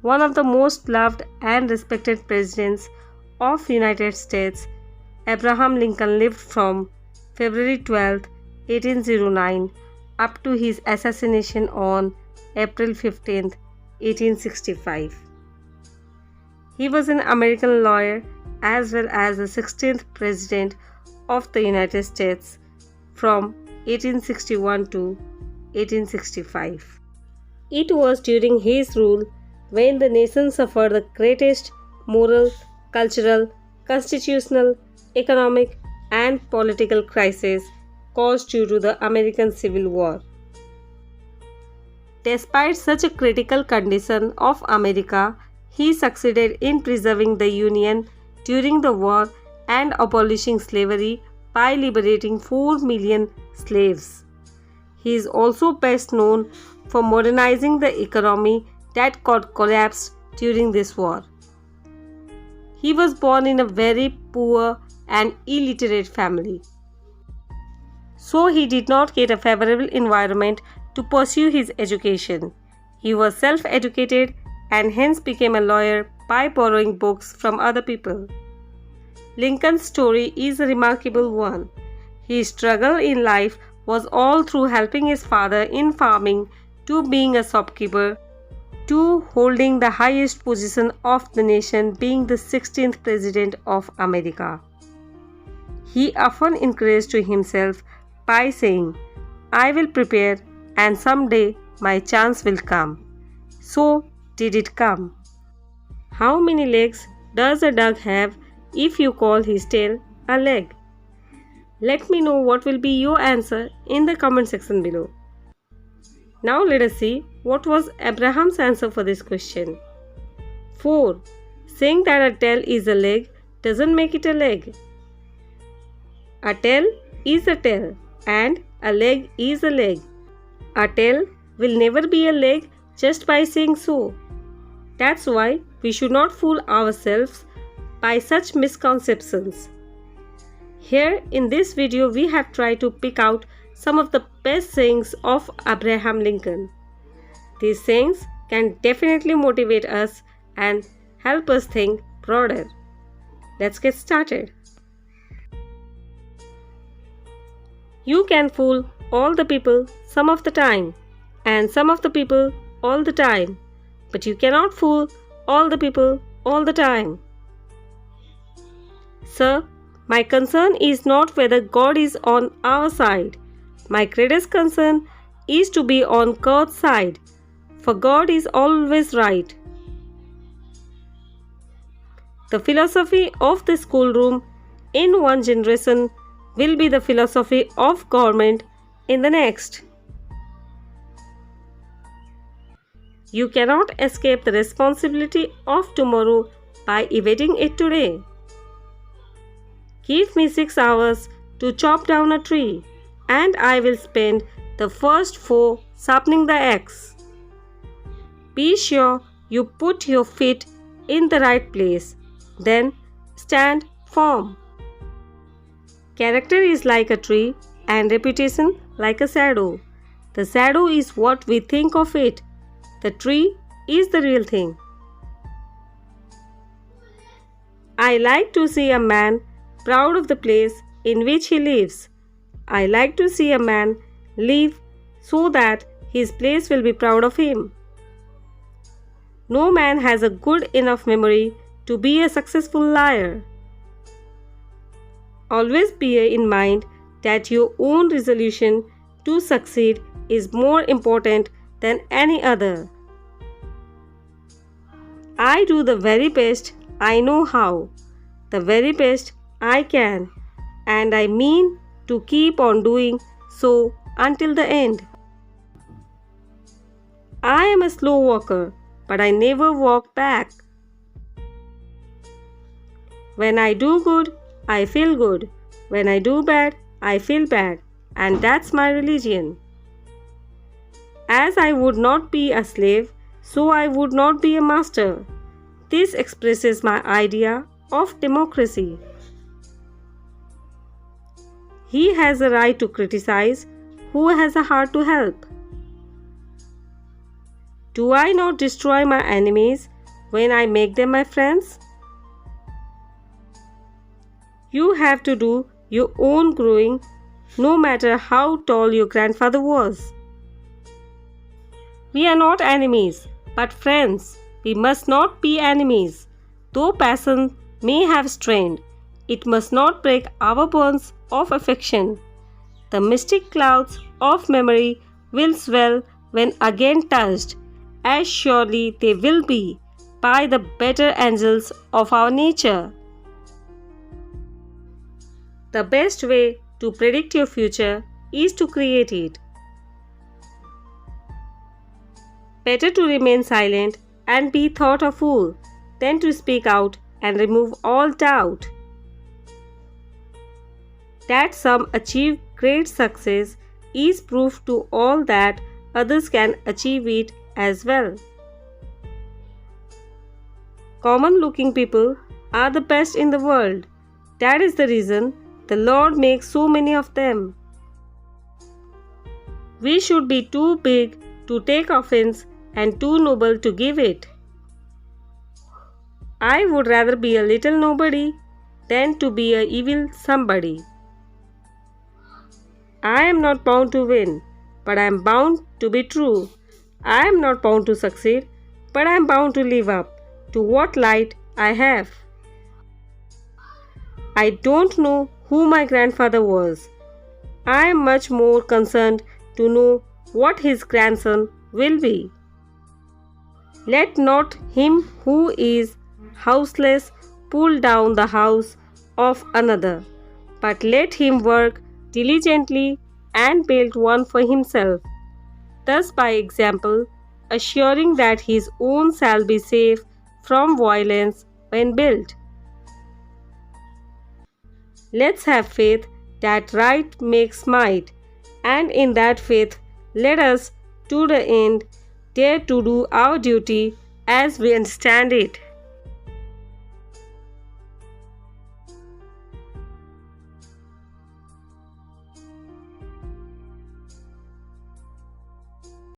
one of the most loved and respected presidents of United States, Abraham Lincoln lived from February 12, 1809 up to his assassination on April 15, 1865. He was an American lawyer as well as the 16th President of the United States from 1861 to 1865. It was during his rule when the nation suffered the greatest moral, cultural, constitutional, economic, and political crisis caused due to the American Civil War. Despite such a critical condition of America, he succeeded in preserving the Union during the war and abolishing slavery by liberating 4 million slaves. He is also best known for modernizing the economy that got collapsed during this war. He was born in a very poor and illiterate family, so he did not get a favorable environment to pursue his education. He was self-educated and hence became a lawyer by borrowing books from other people. Lincoln's story is a remarkable one. His struggle in life was all through helping his father in farming to being a shopkeeper to holding the highest position of the nation, being the 16th President of America. He often encouraged to himself by saying, "I will prepare and someday my chance will come." So did it come. How many legs does a dog have if you call his tail a leg? Let me know what will be your answer in the comment section below. Now let us see what was Abraham's answer for this question. 4. Saying that a tail is a leg doesn't make it a leg. A tail is a tail and a leg is a leg. A tail will never be a leg just by saying so. That's why we should not fool ourselves by such misconceptions. Here in this video we have tried to pick out some of the best sayings of Abraham Lincoln. These sayings can definitely motivate us and help us think broader. Let's get started. You can fool all the people some of the time and some of the people all the time, but you cannot fool all the people all the time. Sir, my concern is not whether God is on our side. My greatest concern is to be on God's side, for God is always right. The philosophy of the schoolroom in one generation will be the philosophy of government in the next. You cannot escape the responsibility of tomorrow by evading it today. Give me 6 hours to chop down a tree, and I will spend the first 4 sharpening the axe. Be sure you put your feet in the right place, then stand firm. Character is like a tree and reputation like a shadow. The shadow is what we think of it. The tree is the real thing. I like to see a man proud of the place in which he lives. I like to see a man live so that his place will be proud of him. No man has a good enough memory to be a successful liar. Always bear in mind that your own resolution to succeed is more important than any other. I do the very best I know how, the very best I can, and I mean to keep on doing so until the end. I am a slow walker, but I never walk back. When I do good, I feel good. When I do bad, I feel bad, and that's my religion. As I would not be a slave, so I would not be a master. This expresses my idea of democracy. He has a right to criticize who has a heart to help. Do I not destroy my enemies when I make them my friends? You have to do your own growing no matter how tall your grandfather was. We are not enemies, but friends. We must not be enemies. Though passion may have strained, it must not break our bonds of affection. The mystic clouds of memory will swell when again touched, as surely they will be by the better angels of our nature. The best way to predict your future is to create it. Better to remain silent and be thought a fool than to speak out and remove all doubt. That some achieve great success is proof to all that others can achieve it as well. Common looking people are the best in the world. That is the reason the Lord makes so many of them. We should be too big to take offense and too noble to give it. I would rather be a little nobody than to be a evil somebody. I am not bound to win, but I am bound to be true. I am not bound to succeed, but I am bound to live up to what light I have. I don't know who my grandfather was. I am much more concerned to know what his grandson will be. Let not him who is houseless pull down the house of another, but let him work diligently and build one for himself, thus by example assuring that his own shall be safe from violence when built. Let's have faith that right makes might, and in that faith let us to the end dare to do our duty as we understand it.